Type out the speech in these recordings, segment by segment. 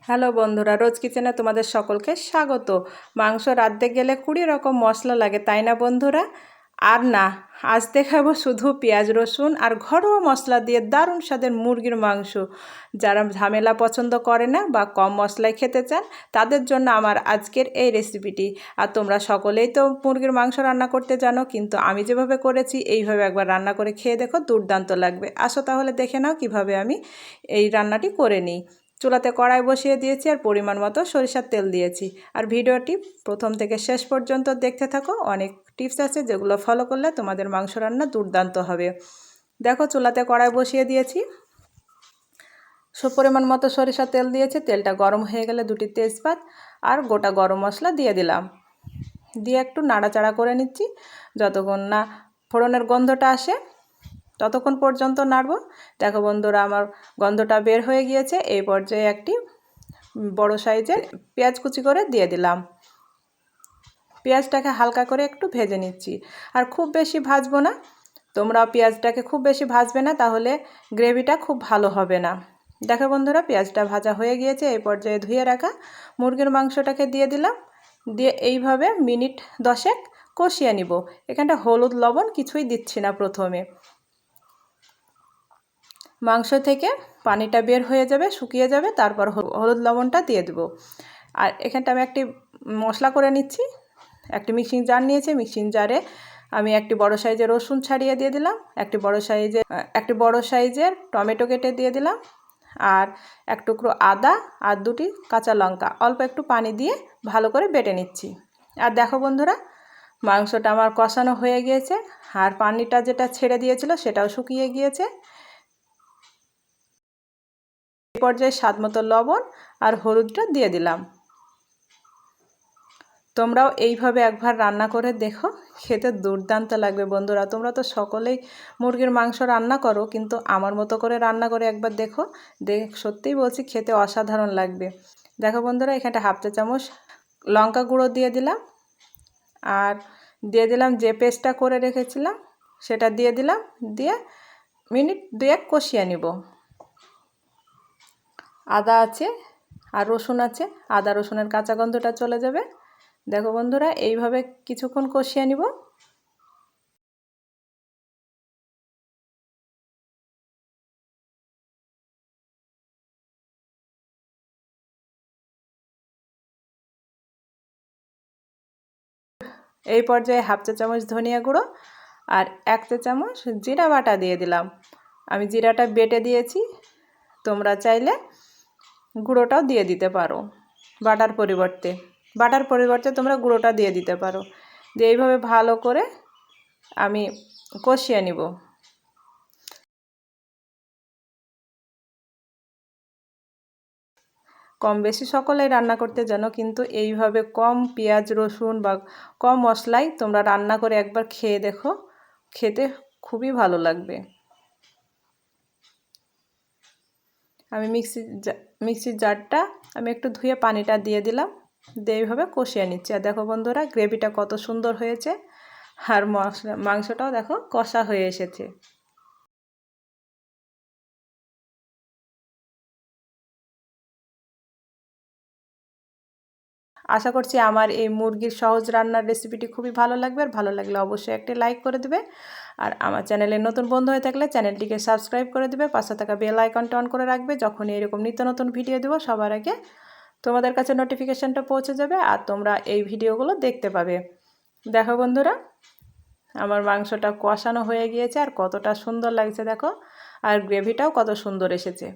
Hello বন্ধুরা, রোজ কিচেনে তোমাদের সকলকে স্বাগত। মাংস রাঁধতে গেলে 20 রকম মশলা লাগে, তাই না বন্ধুরা? আর না, আজ দেখাবো শুধু পেঁয়াজ রসুন আর ঘরোয়া মশলা দিয়ে দারুণ স্বাদের মুরগির মাংস। যারা ঝামেলা পছন্দ করে না বা কম মশলায় খেতে চান, তাদের জন্য আমার আজকের এই রেসিপিটি। আর তোমরা সকলেই তো মুরগির মাংস রান্না করতে জানো, কিন্তু আমি যেভাবে করেছি এইভাবে একবার রান্না করে খেয়ে দেখো, দুর্দান্ত লাগবে। আসো তাহলে দেখে নাও কিভাবে আমি এই রান্নাটি করে নিই। চুলাতে কড়াই বসিয়ে দিয়েছি আর পরিমাণ মতো সরিষার তেল দিয়েছি। আর ভিডিওটি প্রথম থেকে শেষ পর্যন্ত দেখতে থাকো, অনেক টিপস আছে যেগুলো ফলো করলে তোমাদের মাংস রান্না দুর্দান্ত হবে। দেখো, চুলাতে কড়াই বসিয়ে দিয়েছি, পরিমাণ মতো সরিষার তেল দিয়েছি। তেলটা গরম হয়ে গেলে 2টি তেজপাত আর গোটা গরম মশলা দিয়ে দিলাম। দিয়ে একটু নাড়াচাড়া করে নিচ্ছি যতক্ষণ না ফোড়নের গন্ধটা আসে, ততক্ষণ পর্যন্ত নাড়ব। দেখো বন্ধুরা, আমার গন্ধটা বের হয়ে গিয়েছে। এই পর্যায়ে একটি বড় সাইজের পেঁয়াজ কুচি করে দিয়ে দিলাম। পেঁয়াজটাকে হালকা করে একটু ভেজে নিচ্ছি, আর খুব বেশি ভাজবো না। তোমরা পেঁয়াজটাকে খুব বেশি ভাজবে না, তাহলে গ্রেভিটা খুব ভালো হবে না। দেখো বন্ধুরা, পেঁয়াজটা ভাজা হয়ে গিয়েছে। এই পর্যায়ে ধুয়ে রাখা মুরগির মাংসটাকে দিয়ে দিলাম। দিয়ে এইভাবে মিনিট 10 কষিয়ে নিব। এখানটা হলুদ লবণ কিছুই দিচ্ছি না প্রথমে। মাংস থেকে পানিটা বের হয়ে যাবে, শুকিয়ে যাবে, তারপর হলুদ লবণটা দিয়ে দেব। আর এখানটা আমি একটি মশলা করে নিচ্ছি। একটি মিক্সিং জার নিয়েছি, মিক্সিং জারে আমি একটি বড় সাইজের রসুন ছাড়িয়ে দিয়ে দিলাম, একটি বড় সাইজের টমেটো কেটে দিয়ে দিলাম, আর এক টুকরো আদা আর 2টি কাঁচা লঙ্কা অল্প একটু পানি দিয়ে ভালো করে বেটে নিচ্ছি। আর দেখো বন্ধুরা, মাংসটা আমার কষানো হয়ে গিয়েছে, আর পানিটা যেটা ছেড়ে দিয়েছিল সেটাও শুকিয়ে গিয়েছে। এই পর্যায়ে স্বাদ মতো লবণ আর হলুদটা দিয়ে দিলাম। তোমরাও এইভাবে একবার রান্না করে দেখো, খেতে দুর্দান্ত লাগবে বন্ধুরা। তোমরা তো সকলেই মুরগির মাংস রান্না করো, কিন্তু আমার মতো করে রান্না করে একবার দেখো, সত্যিই বলছি খেতে অসাধারণ লাগবে। দেখো বন্ধুরা, এখানটা হাফ চা চামচ লঙ্কা গুঁড়ো দিয়ে দিলাম, আর দিয়ে দিলাম যে পেস্টটা করে রেখেছিলাম সেটা দিয়ে দিলাম। দিয়ে মিনিট 2 কষিয়ে নিব। আদা আছে আর রসুন আছে, আদা রসুনের কাঁচা গন্ধটা চলে যাবে। দেখো বন্ধুরা, এইভাবে কিছুক্ষণ কষিয়ে নিব। এই পর্যায়ে হাফ চা চামচ ধনিয়া গুঁড়ো আর 1 চা চামচ জিরা বাটা দিয়ে দিলাম। আমি জিরাটা বেটে দিয়েছি, তোমরা চাইলে গুঁড়োটাও দিয়ে দিতে পারো। বাটার পরিবর্তে তোমরা গুঁড়োটা দিয়ে দিতে পারো। দিয়ে এইভাবে ভালো করে আমি কষিয়ে নিব। কম বেশি সকলেই রান্না করতে জানো, কিন্তু এইভাবে কম পেঁয়াজ রসুন বা কম মশলায় তোমরা রান্না করে একবার খেয়ে দেখো, খেতে খুবই ভালো লাগবে। আমি মিক্সির জারটা আমি একটু ধুয়ে পানিটা দিয়ে দিলাম। দিয়ে এইভাবে কষিয়ে নিচ্ছি। আর দেখো বন্ধুরা, গ্রেভিটা কত সুন্দর হয়েছে, আর মাংসটাও দেখো কষা হয়ে এসেছে। আশা করছি আমার এই মুরগির সহজ রান্নার রেসিপিটি খুবই ভালো লাগবে। আর ভালো লাগলে অবশ্যই একটি লাইক করে দেবে। আর আমার চ্যানেলে নতুন বন্ধু হয়ে থাকলে চ্যানেলটিকে সাবস্ক্রাইব করে দেবে, পাশে থাকা বেল আইকনটা অন করে রাখবে। যখনই এরকম নিত্য নতুন ভিডিও দেবো, সবার আগে তোমাদের কাছে নোটিফিকেশানটা পৌঁছে যাবে, আর তোমরা এই ভিডিওগুলো দেখতে পাবে। দেখো বন্ধুরা, আমার মাংসটা কষানো হয়ে গিয়েছে, আর কতটা সুন্দর লাগছে দেখো, আর গ্রেভিটাও কত সুন্দর এসেছে।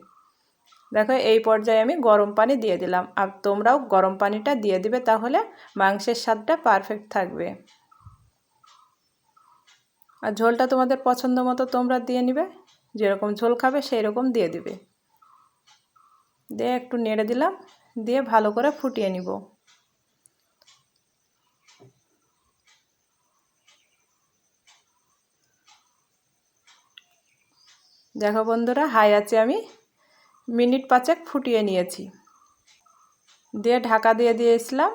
দেখো, এই পর্যায়ে আমি গরম পানি দিয়ে দিলাম। আর তোমরাও গরম পানিটা দিয়ে দিবে, তাহলে মাংসের স্বাদটা পারফেক্ট থাকবে। আর ঝোলটা তোমাদের পছন্দ মতো তোমরা দিয়ে নিবে, যেরকম ঝোল খাবে সেই রকম দিয়ে দিবে। দিয়ে একটু নেড়ে দিলাম, দিয়ে ভালো করে ফুটিয়ে নিব। দেখো বন্ধুরা, হাই আছে আমি মিনিট 5 ফুটিয়ে নিয়েছি। দিয়ে ঢাকা দিয়ে দিয়েছিলাম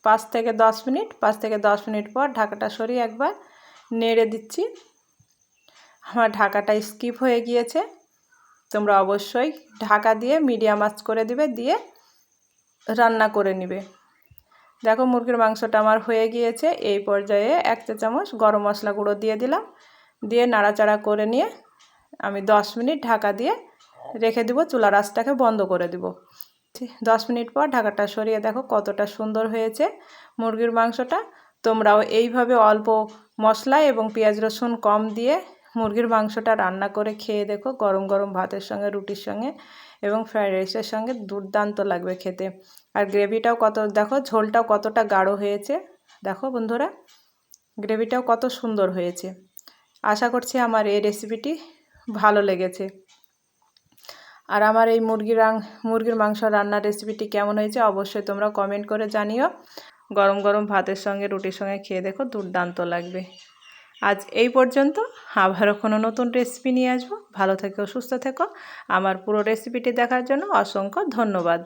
5 থেকে 10 মিনিট। 5 থেকে 10 মিনিট পর ঢাকাটা সরিয়ে একবার নেড়ে দিচ্ছি। আমার ঢাকাটা স্কিপ হয়ে গিয়েছে, তোমরা অবশ্যই ঢাকা দিয়ে মিডিয়াম আঁচ করে দিবে। দিয়ে রান্না করে নিবে। দেখো মুরগির মাংসটা আমার হয়ে গিয়েছে। এই পর্যায়ে 1 চা চামচ গরম মশলা গুঁড়ো দিয়ে দিলাম, দিয়ে নাড়াচাড়া করে নিয়ে আমি 10 মিনিট ঢাকা দিয়ে রেখে দিব, চুলার আঁচটাকে বন্ধ করে দিব। 10 মিনিট পর ঢাকাটা সরিয়ে দেখো কতটা সুন্দর হয়েছে মুরগির মাংসটা। তোমরাও এইভাবে অল্প মশলা এবং পেঁয়াজ রসুন কম দিয়ে মুরগির মাংসটা রান্না করে খেয়ে দেখো, গরম গরম ভাতের সঙ্গে, রুটির সঙ্গে এবং ফ্রাইড রাইসের সঙ্গে দুর্দান্ত লাগবে খেতে। আর গ্রেভিটাও কত দেখো, ঝোলটাও কতটা গাঢ় হয়েছে। দেখো বন্ধুরা, গ্রেভিটাও কত সুন্দর হয়েছে। আশা করছি আমার এই রেসিপিটি ভালো লেগেছে। আর আমার এই মুরগির মাংস রান্নার রেসিপিটি কেমন হয়েছে অবশ্যই তোমরা কমেন্ট করে জানিও। গরম গরম ভাতের সঙ্গে, রুটির সঙ্গে খেয়ে দেখো, দুর্দান্ত লাগবে। আজ এই পর্যন্ত, আবারও কোনো নতুন রেসিপি নিয়ে আসবো। ভালো থেকো, সুস্থ থেকো। আমার পুরো রেসিপিটি দেখার জন্য অসংখ্য ধন্যবাদ।